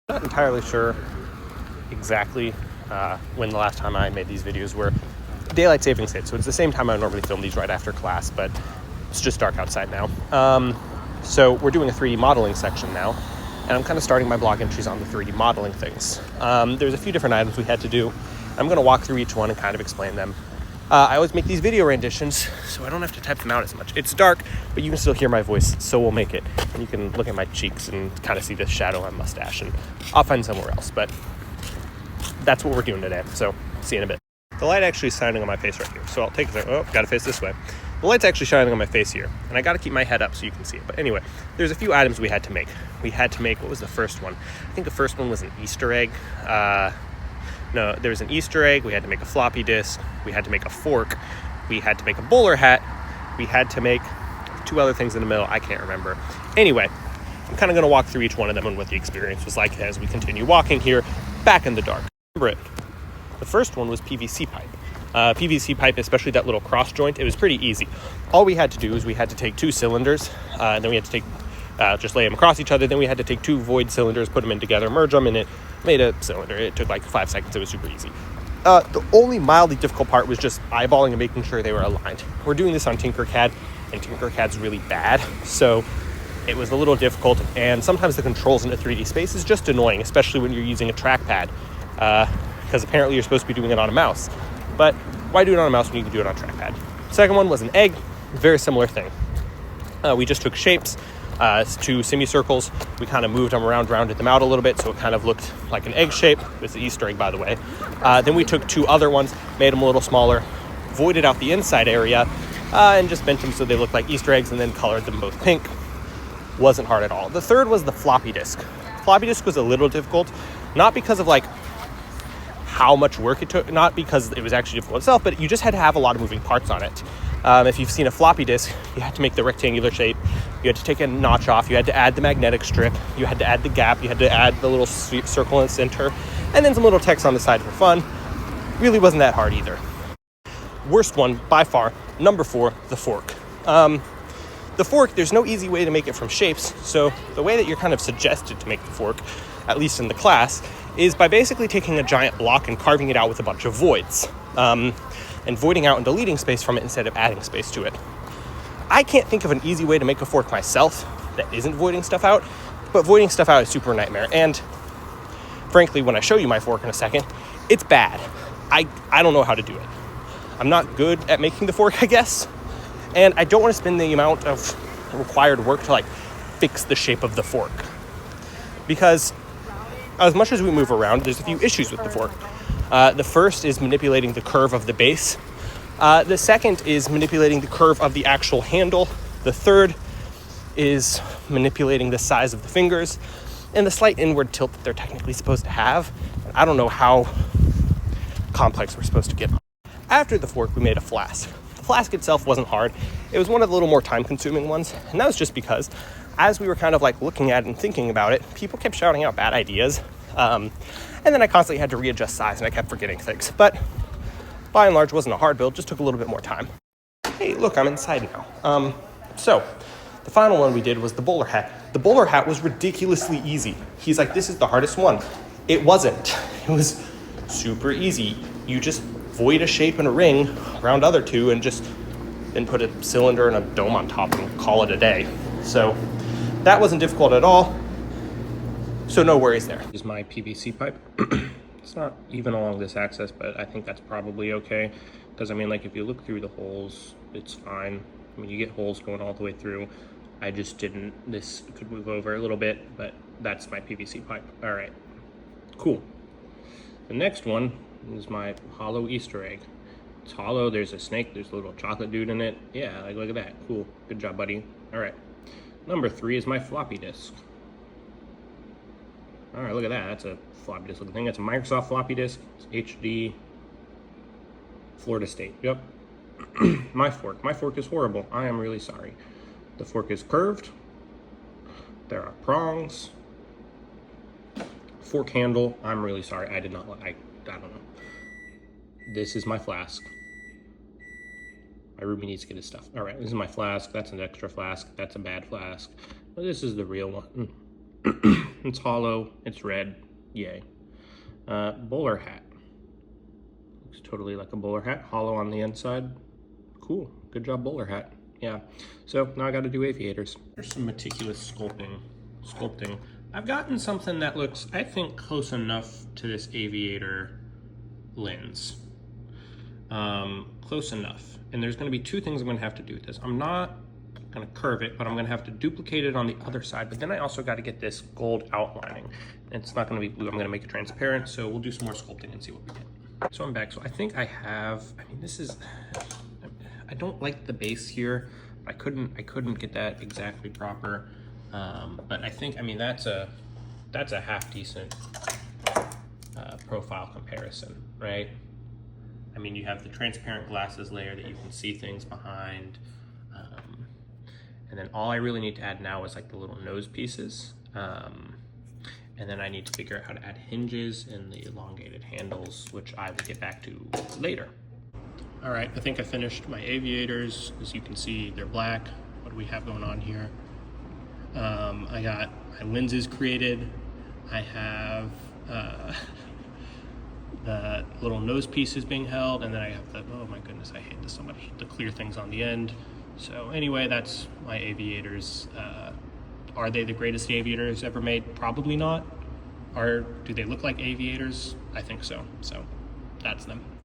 Not entirely sure exactly when the last time I made these videos were. Daylight savings hit, so it's the same time I normally film these, right after class, but it's just dark outside now. So we're doing a 3D modeling section now, and I'm kind of starting my blog entries on the 3D modeling things. There's a few different items we had to do. I'm going to walk through each one and kind of explain them. I always make these video renditions, so I don't have to type them out as much. It's dark, but you can still hear my voice, so we'll make it. And you can look at my cheeks and kind of see the shadow on my mustache, and I'll find somewhere else, but that's what we're doing today, so see you in a bit. The light actually is shining on my face right here, so I'll take it. Oh, gotta face this way. The light's actually shining on my face here, and I gotta keep my head up so you can see it. But anyway, there's a few items we had to make. We had to make, what was the first one? I think the first one was an Easter egg. No, there was an Easter egg. We had to make a floppy disk. We had to make a fork. We had to make a bowler hat. We had to make two other things in the middle. I can't remember. Anyway, I'm kind of gonna walk through each one of them and what the experience was like as we continue walking here back in the dark. Remember it. The first one was PVC pipe. PVC pipe, especially that little cross joint, it was pretty easy. All we had to do is we had to take two cylinders, and then we had to take, just lay them across each other. Then we had to take two void cylinders, put them in together, merge them, and it made a cylinder. It took like 5 seconds. It was super easy. The only mildly difficult part was just eyeballing and making sure they were aligned. We're doing this on Tinkercad, and Tinkercad's really bad, so it was a little difficult, and sometimes the controls in a 3D space is just annoying, especially when you're using a trackpad, because apparently you're supposed to be doing it on a mouse. But why do it on a mouse when you can do it on a trackpad? Second one was an egg, very similar thing. We just took shapes, two semicircles. We kind of moved them around, rounded them out a little bit, so it kind of looked like an egg shape. It's an Easter egg, by the way. Then we took two other ones, made them a little smaller, voided out the inside area, and just bent them so they looked like Easter eggs, and then colored them both pink. Wasn't hard at all. The third was the floppy disk. Floppy disk was a little difficult, not because of like how much work it took, not because it was actually difficult itself, but you just had to have a lot of moving parts on it. If you've seen a floppy disk, you had to make the rectangular shape, you had to take a notch off, you had to add the magnetic strip, you had to add the gap, you had to add the little circle in the center, and then some little text on the side for fun. Really wasn't that hard either. Worst one, by far, number 4, the fork. The fork, there's no easy way to make it from shapes, so the way that you're kind of suggested to make the fork, at least in the class, is by basically taking a giant block and carving it out with a bunch of voids, and voiding out and deleting space from it instead of adding space to it. I can't think of an easy way to make a fork myself that isn't voiding stuff out, but voiding stuff out is super nightmare, and frankly, when I show you my fork in a second, it's bad. I don't know how to do it. I'm not good at making the fork, I guess, and I don't want to spend the amount of required work to like fix the shape of the fork, because as much as we move around, there's a few issues with the fork. The first is manipulating the curve of the base. The second is manipulating the curve of the actual handle. The third is manipulating the size of the fingers and the slight inward tilt that they're technically supposed to have. I don't know how complex we're supposed to get. After the fork, we made a flask. The flask itself wasn't hard. It was one of the little more time-consuming ones, and that was just because as we were kind of like looking at it and thinking about it, people kept shouting out bad ideas. And then I constantly had to readjust size and I kept forgetting things. But by and large, wasn't a hard build, just took a little bit more time. Hey, look, I'm inside now. So the final one we did was the bowler hat. The bowler hat was ridiculously easy. He's like, this is the hardest one. It wasn't. It was super easy. You just void a shape and a ring around other two and just then put a cylinder and a dome on top and call it a day. So that wasn't difficult at all, so no worries there. Here's my PVC pipe. It's not even along this axis, but I think that's probably okay, because I mean, like, if you look through the holes, it's fine. I mean, you get holes going all the way through. I just didn't. This could move over a little bit, but that's my PVC pipe. All right, cool. The next one is my hollow Easter egg. It's hollow, there's a snake, there's a little chocolate dude in it. Yeah, like, look at that, cool, good job, buddy. All right. Number 3 is my floppy disk. All right, look at that. That's a floppy disk looking thing. That's a Microsoft floppy disk. It's HD. Florida State. Yep. My fork is horrible. I am really sorry. The fork is curved. There are prongs. Fork handle. I'm really sorry. I did not like. I don't know. This is my flask. My Ruby needs to get his stuff. All right, this is my flask. That's an extra flask. That's a bad flask. But this is the real one. It's hollow, it's red, yay. Bowler hat. Looks totally like a bowler hat, hollow on the inside. Cool, good job bowler hat. Yeah, so now I gotta do aviators. There's some meticulous sculpting. I've gotten something that looks, I think, close enough to this aviator lens. Close enough. And there's gonna be two things I'm gonna have to do with this. I'm not gonna curve it, but I'm gonna have to duplicate it on the other side. But then I also gotta get this gold outlining. It's not gonna be blue, I'm gonna make it transparent. So we'll do some more sculpting and see what we get. So I'm back, so I think I have, I mean, this is, I don't like the base here. I couldn't get that exactly proper. But I think, I mean, that's a half decent profile comparison, right? I mean, you have the transparent glasses layer that you can see things behind. And then all I really need to add now is like the little nose pieces. And then I need to figure out how to add hinges and the elongated handles, which I will get back to later. All right, I think I finished my aviators. As you can see, they're black. What do we have going on here? I got my lenses created. I have the little nose pieces being held, and then I have the, oh my goodness, I hate this so much, the clear things on the end. So anyway, that's my aviators. Are they the greatest aviators ever made? Probably not. Do they look like aviators? I think so. So that's them.